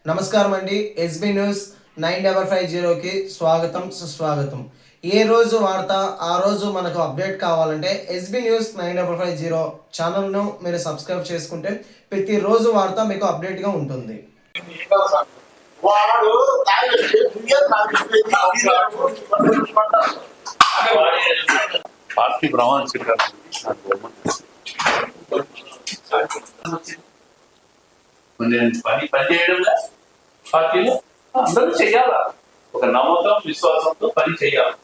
నమస్కారం అండి. SB news 9550కి స్వాగతం సుస్వాగతం. ఏ రోజు వార్త ఆ రోజు మనకు అప్డేట్ కావాలంటే ఎస్బీ న్యూస్ 9550 ఛానల్ను మీరు సబ్స్క్రైబ్ చేసుకుంటే ప్రతిరోజు వార్త మీకు అప్డేట్గా ఉంటుంది. పార్టీ ప్రమాణ పని చేయడంలో పార్టీలో అందరూ చెయ్యాలా, ఒక నమ్మకం విశ్వాసంతో పని చేయాలి.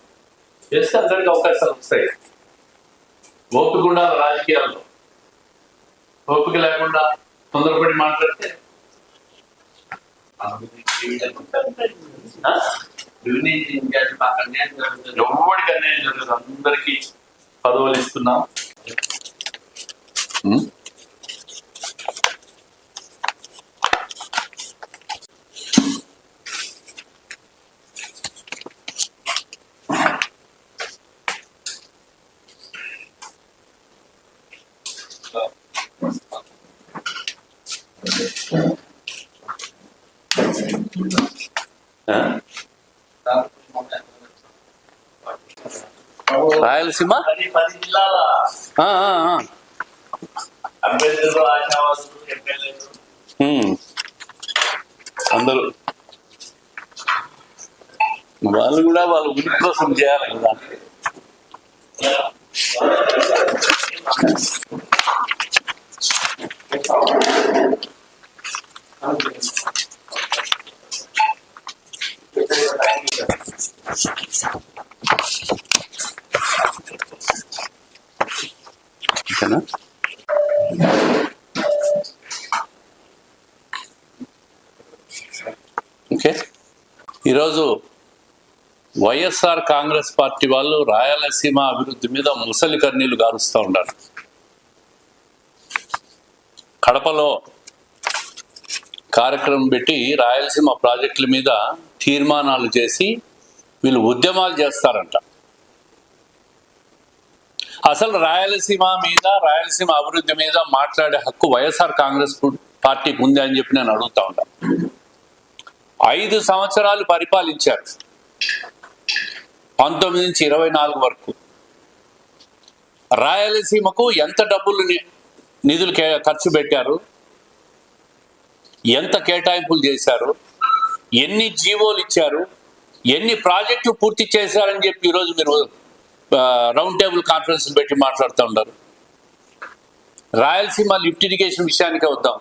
చేస్తే అందరికి అవకాశాలు వస్తాయి. ఓపిక ఉండాలి రాజకీయాల్లో. ఓపిక లేకుండా తొందరపడి మాట్లాడితే ఎవరికి అన్యాయం జరగదు. అందరికి పదవులు ఇస్తున్నాం. రాయలసీమ 10 జిల్లాల అభ్యర్థులు, ఆశావాదులు, ఎమ్మెల్యేలు అందరూ వాళ్ళు కూడా వాళ్ళ ఉనికి కోసం చేయాలి కదా. ఓకే, ఈరోజు వైఎస్ఆర్ కాంగ్రెస్ పార్టీ వాళ్ళు రాయలసీమ అభివృద్ధి మీద ముసలి కన్నీళ్లు గారుస్తూ ఉన్నారు. కడపలో కార్యక్రమం పెట్టి రాయలసీమ ప్రాజెక్టుల మీద తీర్మానాలు చేసి వీళ్ళు ఉద్యమాలు చేస్తారంట. అసలు రాయలసీమ మీద, రాయలసీమ అభివృద్ధి మీద మాట్లాడే హక్కు వైఎస్ఆర్ కాంగ్రెస్ పార్టీకి ఉంది అని చెప్పి నేను అడుగుతా ఉంటాను. 5 సంవత్సరాలు పరిపాలించారు, 19 నుంచి 24 వరకు. రాయలసీమకు ఎంత డబ్బులు నిధులు ఖర్చు పెట్టారు, ఎంత కేటాయింపులు చేశారు, ఎన్ని జీవోలు ఇచ్చారు, ఎన్ని ప్రాజెక్టులు పూర్తి చేశారని చెప్పి ఈరోజు మీరు రౌండ్ టేబుల్ కాన్ఫరెన్స్ పెట్టి మాట్లాడుతూ ఉన్నారు. రాయలసీమ లిఫ్ట్ ఇరిగేషన్ విషయానికే వద్దాం.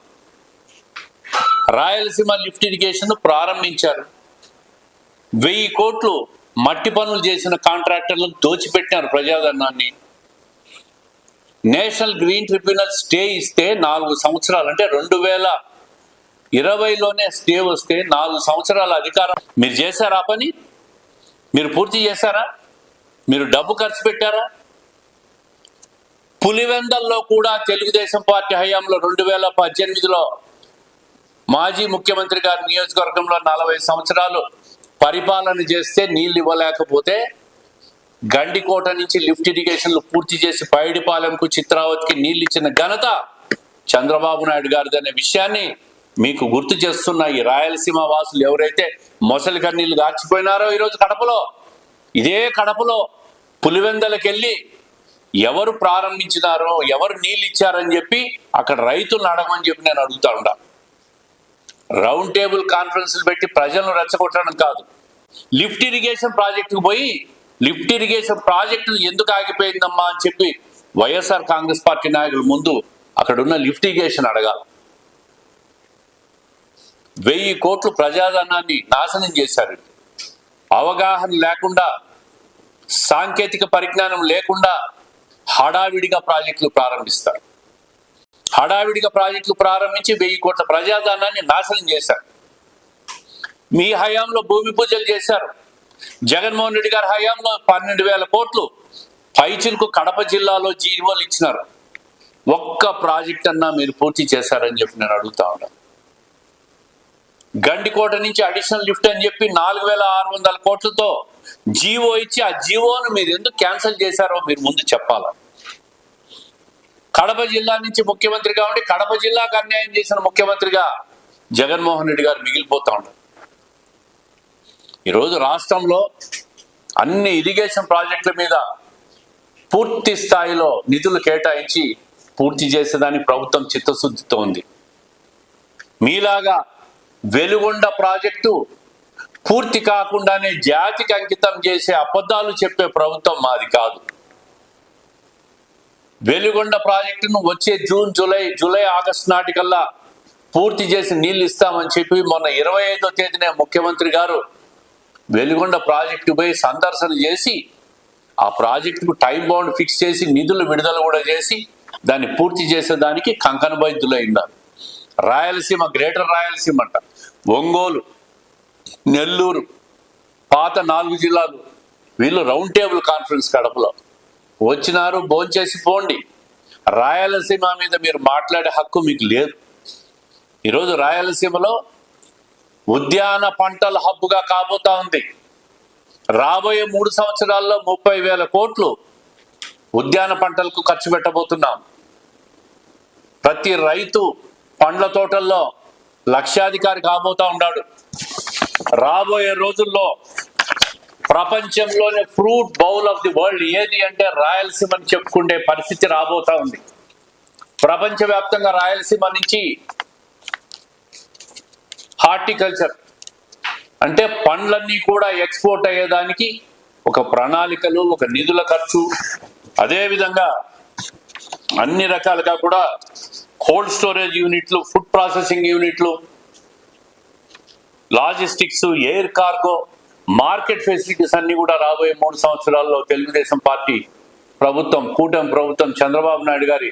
రాయలసీమ లిఫ్ట్ ఇరిగేషన్ ప్రారంభించారు. 1000 కోట్లు మట్టి పనులు చేసిన కాంట్రాక్టర్లకు దోచిపెట్టినారు ప్రజాధనాన్ని. నేషనల్ గ్రీన్ ట్రిబ్యునల్ స్టే ఇస్తే 4 సంవత్సరాలు, అంటే 2020లోనే స్టే వస్తే 4 సంవత్సరాల అధికారం. మీరు చేశారా పని? మీరు పూర్తి చేశారా? మీరు డబ్బు ఖర్చు పెట్టారా? పులివెందల్లో కూడా తెలుగుదేశం పార్టీ హయాంలో 2018లో మాజీ ముఖ్యమంత్రి గారి నియోజకవర్గంలో 40 సంవత్సరాలు పరిపాలన చేస్తే నీళ్ళు ఇవ్వలేకపోతే గండికోట నుంచి లిఫ్ట్ ఇరిగేషన్లు పూర్తి చేసి పైడిపాలెంకు, చిత్రావతికి నీళ్ళు ఇచ్చిన ఘనత చంద్రబాబు నాయుడు గారిది అనే విషయాన్ని మీకు గుర్తు చేస్తున్న ఈ రాయలసీమ వాసులు ఎవరైతే మొసలి కన్నీళ్లు గార్చిపోయినారో ఈరోజు కడపలో, ఇదే కడపలో పులివెందలకు వెళ్ళి ఎవరు ప్రారంభించినారో, ఎవరు నీళ్ళు ఇచ్చారని చెప్పి అక్కడ రైతులను అడగమని చెప్పి నేను అడుగుతా ఉంటా. రౌండ్ టేబుల్ కాన్ఫరెన్స్లు పెట్టి ప్రజలను రెచ్చగొట్టడం కాదు. లిఫ్ట్ ఇరిగేషన్ ప్రాజెక్టుకు పోయి లిఫ్ట్ ఇరిగేషన్ ప్రాజెక్టులు ఎందుకు ఆగిపోయిందమ్మా అని చెప్పి వైఎస్ఆర్ కాంగ్రెస్ పార్టీ నాయకుల ముందు అక్కడున్న లిఫ్ట్ ఇరిగేషన్ అడగాలి. 1000 కోట్లు ప్రజాధనాన్ని నాశనం చేశారు. అవగాహన లేకుండా, సాంకేతిక పరిజ్ఞానం లేకుండా హడావిడిగా ప్రాజెక్టులు ప్రారంభిస్తారు. హడావిడిగా ప్రాజెక్టులు ప్రారంభించి 1000 కోట్ల ప్రజాధనాన్ని నాశనం చేశారు. మీ హయాంలో భూమి పూజలు చేశారు. జగన్మోహన్ రెడ్డి గారి హయాంలో 12,000 కోట్లు పైచిలకు కడప జిల్లాలో జీవోలు ఇచ్చినారు. ఒక్క ప్రాజెక్ట్ అన్నా మీరు పూర్తి చేశారని చెప్పి నేను అడుగుతా ఉన్నాను. గండికోట నుంచి అడిషనల్ లిఫ్ట్ అని చెప్పి 4,600 కోట్లతో జీవో ఇచ్చి ఆ జీవోను మీరు ఎందుకు క్యాన్సిల్ చేశారో మీరు ముందు చెప్పాలి. కడప జిల్లా నుంచి ముఖ్యమంత్రిగా ఉండి కడప జిల్లాకు అన్యాయం చేసిన ముఖ్యమంత్రిగా జగన్మోహన్ రెడ్డి గారు మిగిలిపోతా ఉంటారు. ఈరోజు రాష్ట్రంలో అన్ని ఇరిగేషన్ ప్రాజెక్టుల మీద పూర్తి స్థాయిలో నిధులు కేటాయించి పూర్తి చేసేదానికి ప్రభుత్వం చిత్తశుద్ధితో ఉంది. మీలాగా వెలుగొండ ప్రాజెక్టు పూర్తి కాకుండానే జాతికి అంకితం చేసే అబద్ధాలు చెప్పే ప్రభుత్వం మాది కాదు. వెలుగొండ ప్రాజెక్టును వచ్చే జూలై ఆగస్టు నాటికల్లా పూర్తి చేసి నీళ్లు ఇస్తామని చెప్పి మొన్న 25వ తేదీనే ముఖ్యమంత్రి గారు వెలుగొండ ప్రాజెక్టు పోయి సందర్శన చేసి ఆ ప్రాజెక్టుకు టైం బౌండ్ ఫిక్స్ చేసి నిధులు విడుదల కూడా చేసి దాన్ని పూర్తి చేసేదానికి కంకణబద్దులైనారు. రాయలసీమ, గ్రేటర్ రాయలసీమ అంట, ఒంగోలు, నెల్లూరు, పాత 4 జిల్లాలు వీళ్ళు రౌండ్ టేబుల్ కాన్ఫరెన్స్ కడపలో వచ్చినారు. భోంచేసి పోండి. రాయలసీమ మీద మీరు మాట్లాడే హక్కు మీకు లేదు. ఈరోజు రాయలసీమలో ఉద్యాన పంటల హబ్బుగా కాబోతా ఉంది. రాబోయే 3 సంవత్సరాల్లో 30,000 కోట్లు ఉద్యాన పంటలకు ఖర్చు పెట్టబోతున్నాం. ప్రతి రైతు పండ్ల తోటల్లో లక్షాధికారి కాబోతా ఉన్నాడు. రాబోయే రోజుల్లో ప్రపంచంలోనే fruit bowl of the world ఏది అంటే రాయలసీమ అని చెప్పుకునే పరిస్థితి రాబోతా ఉంది. ప్రపంచవ్యాప్తంగా రాయలసీమ నుంచి హార్టికల్చర్ అంటే పండ్లన్నీ కూడా ఎక్స్పోర్ట్ అయ్యేదానికి ఒక ప్రణాళికలు, ఒక నిధుల ఖర్చు, అదేవిధంగా అన్ని రకాలుగా కూడా కోల్డ్ స్టోరేజ్ యూనిట్లు, ఫుడ్ ప్రాసెసింగ్ యూనిట్లు, logistics, air cargo, market facilities అన్ని కూడా రాబోయే 3 సంవత్సరాల్లో తెలుగుదేశం పార్టీ ప్రభుత్వం, కూటమి ప్రభుత్వం, చంద్రబాబు నాయుడు గారి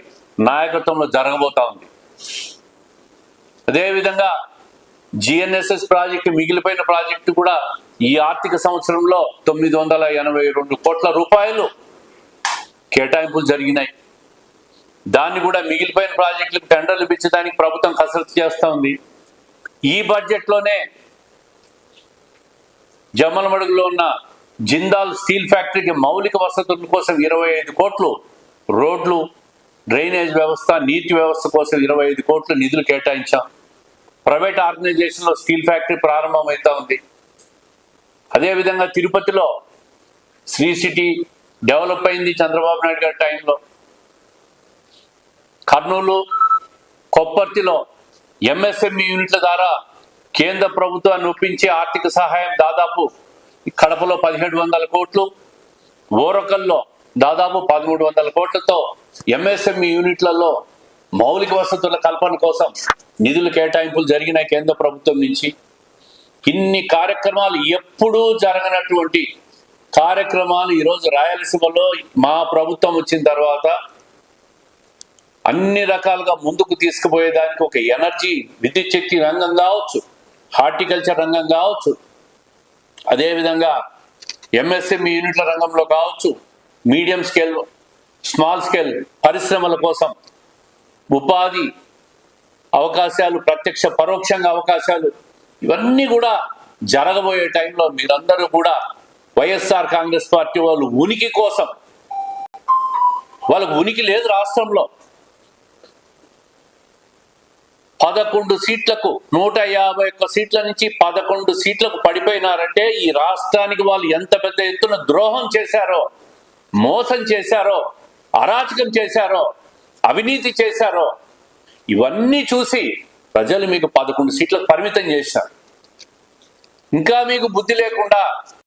నాయకత్వంలో జరగబోతా ఉంది. అదేవిధంగా జిఎన్ఎస్ఎస్ ప్రాజెక్టు, మిగిలిపోయిన ప్రాజెక్టు కూడా ఈ ఆర్థిక సంవత్సరంలో 982 కోట్ల రూపాయలు కేటాయింపులు జరిగినాయి. దాన్ని కూడా మిగిలిపోయిన ప్రాజెక్టులకు టెండర్లు ఇప్పించడానికి ప్రభుత్వం కసరత్తు చేస్తూ ఉంది. ఈ బడ్జెట్లోనే జమ్మలమడుగులో ఉన్న జిందాల్ స్టీల్ ఫ్యాక్టరీకి మౌలిక వసతుల కోసం 25 కోట్లు, రోడ్లు, డ్రైనేజ్ వ్యవస్థ, నీటి వ్యవస్థ కోసం 25 కోట్లు నిధులు కేటాయించాం. ప్రైవేట్ ఆర్గనైజేషన్లో స్టీల్ ఫ్యాక్టరీ ప్రారంభమవుతా ఉంది. అదేవిధంగా తిరుపతిలో శ్రీ సిటీ డెవలప్ అయింది చంద్రబాబు నాయుడు గారి టైంలో. కర్నూలు, కొప్పర్తిలో ఎంఎస్ఎంఈ యూనిట్ల ద్వారా కేంద్ర ప్రభుత్వాన్ని ఒప్పించి ఆర్థిక సహాయం దాదాపు కడపలో 1700 కోట్లు, ఓరకల్లో దాదాపు 1300 కోట్లతో ఎంఎస్ఎంఈ యూనిట్లలో మౌలిక వసతుల కల్పన కోసం నిధులు కేటాయింపులు జరిగినాయి కేంద్ర ప్రభుత్వం నుంచి. ఇన్ని కార్యక్రమాలు ఎప్పుడూ జరగనటువంటి కార్యక్రమాలు ఈరోజు రాయలసీమలో మా ప్రభుత్వం వచ్చిన తర్వాత అన్ని రకాలుగా ముందుకు తీసుకుపోయేదానికి ఒక ఎనర్జీ, విద్యుత్ శక్తి రంగం కావచ్చు, హార్టికల్చర్ రంగం కావచ్చు, అదేవిధంగా ఎంఎస్ఎంఈ యూనిట్ల రంగంలో కావచ్చు, మీడియం స్కేల్, స్మాల్ స్కేల్ పరిశ్రమల కోసం ఉపాధి అవకాశాలు, ప్రత్యక్ష పరోక్షంగా అవకాశాలు, ఇవన్నీ కూడా జరగబోయే టైంలో మీరందరూ కూడా వైఎస్ఆర్ కాంగ్రెస్ పార్టీ వాళ్ళు ఉనికి కోసం, వాళ్ళకు ఉనికి లేదు రాష్ట్రంలో. 11 సీట్లకు 151 సీట్ల నుంచి 11 సీట్లకు పడిపోయినారంటే ఈ రాష్ట్రానికి వాళ్ళు ఎంత పెద్ద ఎత్తున ద్రోహం చేశారో, మోసం చేశారో, అరాచకం చేశారో, అవినీతి చేశారో ఇవన్నీ చూసి ప్రజలు మీకు 11 సీట్లకు పరిమితం చేశారు. ఇంకా మీకు బుద్ధి లేకుండా